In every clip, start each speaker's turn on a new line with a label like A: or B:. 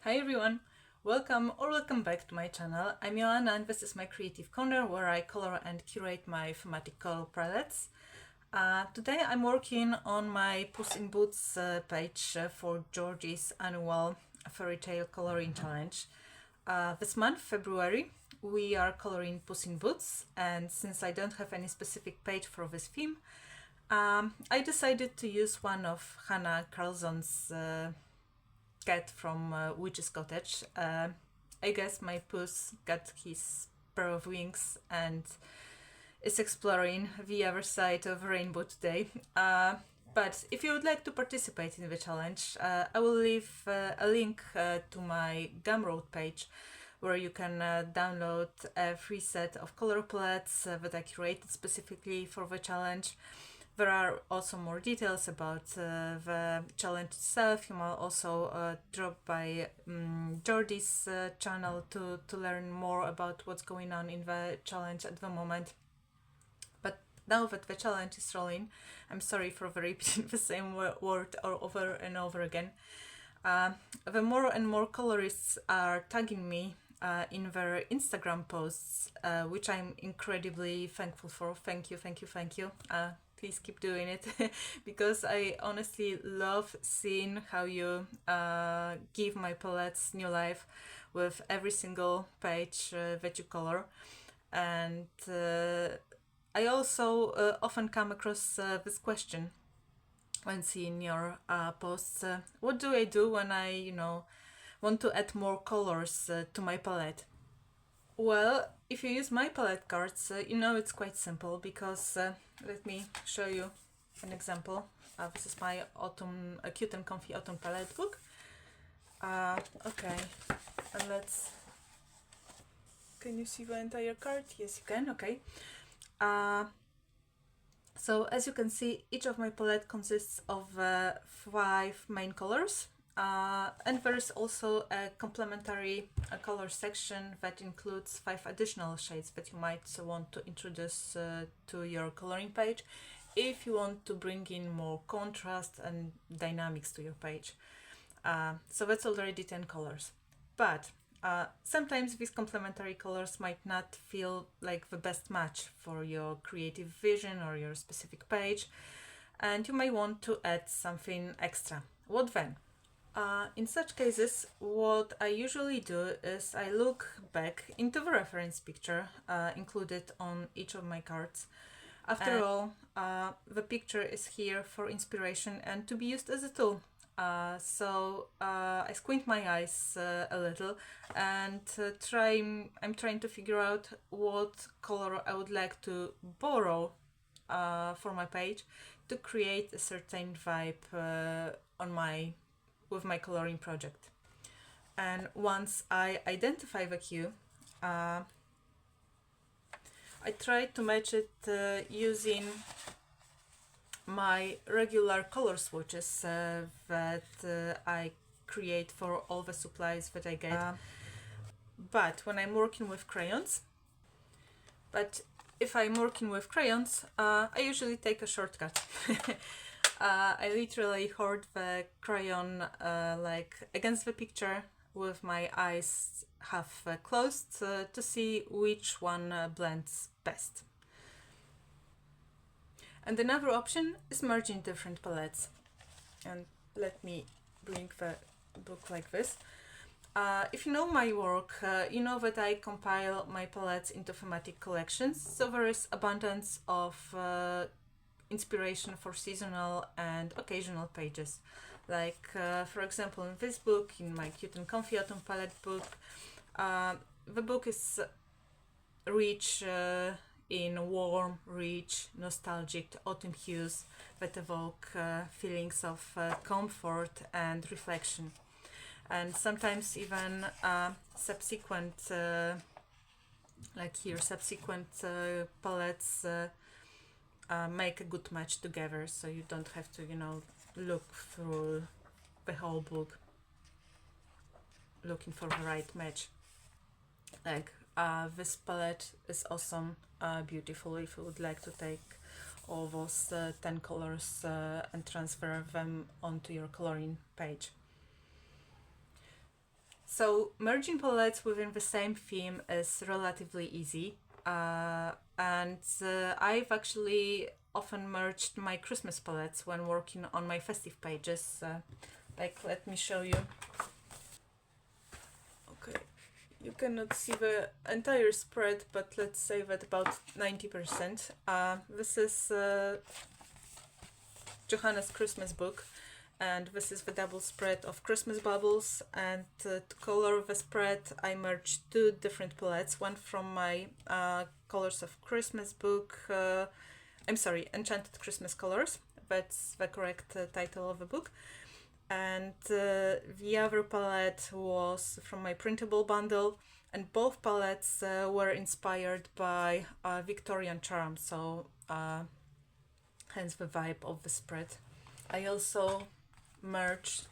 A: Hi everyone, welcome back to my channel. I'm Joanna and this is my creative corner where I color and curate my thematic color palettes. Today I'm working on my Puss in Boots page for Jordy's annual fairy tale coloring challenge. This month, February, we are coloring Puss in Boots, and since I don't have any specific page for this theme, I decided to use one of Hannah Carlson's cat from Witch's Cottage. I guess my puss got his pair of wings and is exploring the other side of rainbow today. But if you would like to participate in the challenge, I will leave a link to my Gumroad page where you can download a free set of color palettes that I curated specifically for the challenge. There are also more details about the challenge itself. You might also drop by Jordy's channel to learn more about what's going on in the challenge at the moment. But now that the challenge is rolling, I'm sorry for repeating the same word over and over again. The more and more colorists are tagging me in their Instagram posts, which I'm incredibly thankful for. Thank you. Please keep doing it because I honestly love seeing how you give my palettes new life with every single page that you color. And I also often come across this question when seeing your posts. What do I do when I, want to add more colors to my palette? Well, if you use my palette cards, it's quite simple because let me show you an example. This is my autumn, cute and comfy autumn palette book. Okay, and can you see the entire card? Yes, you can, okay. So as you can see, each of my palette consists of 5 main colors. And there is also a complementary color section that includes 5 additional shades that you might want to introduce to your coloring page if you want to bring in more contrast and dynamics to your page. So that's already 10 colors. But sometimes these complementary colors might not feel like the best match for your creative vision or your specific page, and you may want to add something extra. What then? In such cases, what I usually do is I look back into the reference picture included on each of my cards. After all, the picture is here for inspiration and to be used as a tool. So I squint my eyes a little and I'm trying to figure out what color I would like to borrow for my page to create a certain vibe with my coloring project. And once I identify the hue, I try to match it using my regular color swatches that I create for all the supplies that I get. But when I'm working with crayons, if I'm working with crayons, I usually take a shortcut. I literally hold the crayon like against the picture with my eyes half closed to see which one blends best. And another option is merging different palettes. And let me bring the book like this. If you know my work, you know that I compile my palettes into thematic collections, so there is abundance of inspiration for seasonal and occasional pages. Like, for example, in this book, in my Cute and Comfy Autumn Palette book, the book is rich in warm, rich, nostalgic autumn hues that evoke feelings of comfort and reflection. And sometimes even subsequent, like here, subsequent palettes make a good match together, so you don't have to, look through the whole book looking for the right match. Like this palette is awesome, beautiful. If you would like to take all those 10 colors and transfer them onto your coloring page. So merging palettes within the same theme is relatively easy, and I've actually often merged my Christmas palettes when working on my festive pages. Like, let me show you. Okay, you cannot see the entire spread, but let's say that about 90%. This is Johanna's Christmas book, and this is the double spread of Christmas bubbles, and to color the spread I merged two different palettes, one from my Colors of Christmas book, I'm sorry, Enchanted Christmas Colors, that's the correct title of the book, and the other palette was from my printable bundle, and both palettes were inspired by Victorian charm, so hence the vibe of the spread. I also merged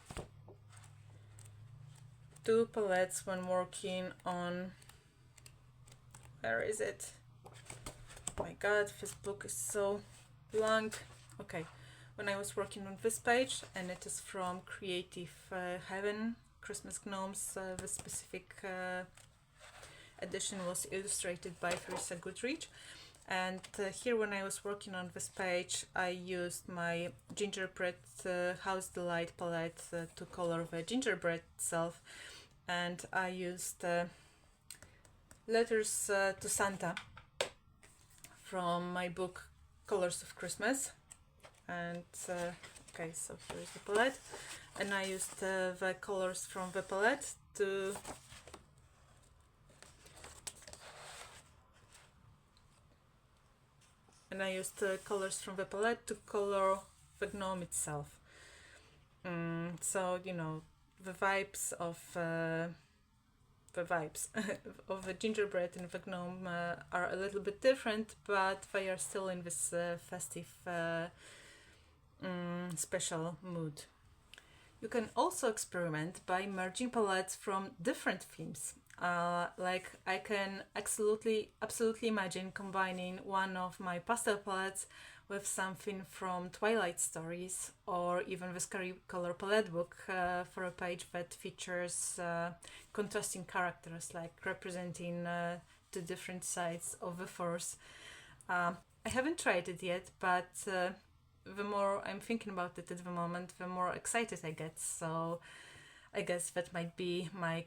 A: two palettes when working on, where is it? Oh my god, this book is so blank. Okay, when I was working on this page, and it is from Creative Heaven, Christmas Gnomes. The specific edition was illustrated by Theresa Goodrich. And here, when I was working on this page, I used my gingerbread House Delight palette to color the gingerbread itself, and I used Letters to Santa from my book Colors of Christmas. And okay, so here's the palette, and I used the colors from the palette to colors from the palette to color the gnome itself. So, you know, the vibes of of the gingerbread and the gnome are a little bit different, but they are still in this festive special mood. You can also experiment by merging palettes from different themes. Like, I can absolutely imagine combining one of my pastel palettes with something from Twilight Stories, or even the Scary Color palette book for a page that features contrasting characters, like representing the different sides of the Force. I haven't tried it yet, but the more I'm thinking about it at the moment, the more excited I get. So I guess that might be my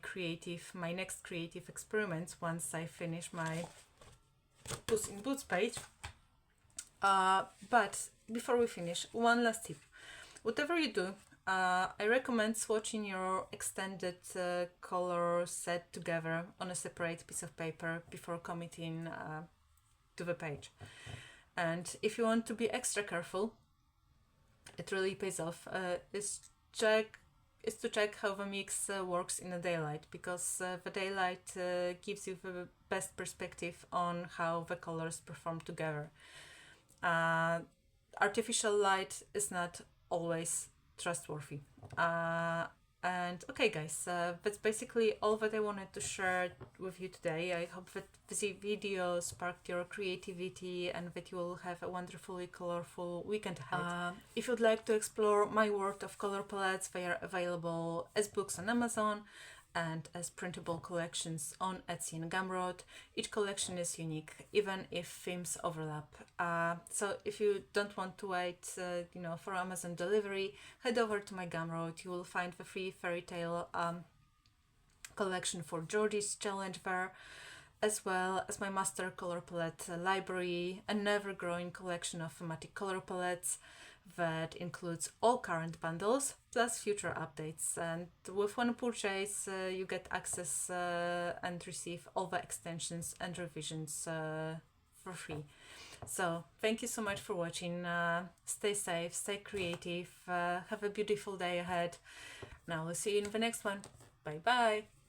A: next creative experiment once I finish my Puss in Boots page. But before we finish, one last tip. Whatever you do, I recommend swatching your extended color set together on a separate piece of paper before committing to the page. And if you want to be extra careful, it really pays off, is to check how the mix works in the daylight, because the daylight gives you the best perspective on how the colors perform together. Artificial light is not always trustworthy. And okay, guys, that's basically all that I wanted to share with you today. I hope that this video sparked your creativity and that you will have a wonderfully colorful weekend ahead. If you'd like to explore my world of color palettes, they are available as books on Amazon and as printable collections on Etsy and Gumroad. Each collection is unique, even if themes overlap. So if you don't want to wait, for Amazon delivery, head over to my Gumroad. You will find the free fairy tale collection for Jordy's challenge there, as well as my master color palette library, an ever-growing collection of thematic color palettes that includes all current bundles plus future updates. And with one purchase, you get access and receive all the extensions and revisions for free. So thank you so much for watching. Stay safe, stay creative, have a beautiful day ahead. Now we'll see you in the next one. Bye bye.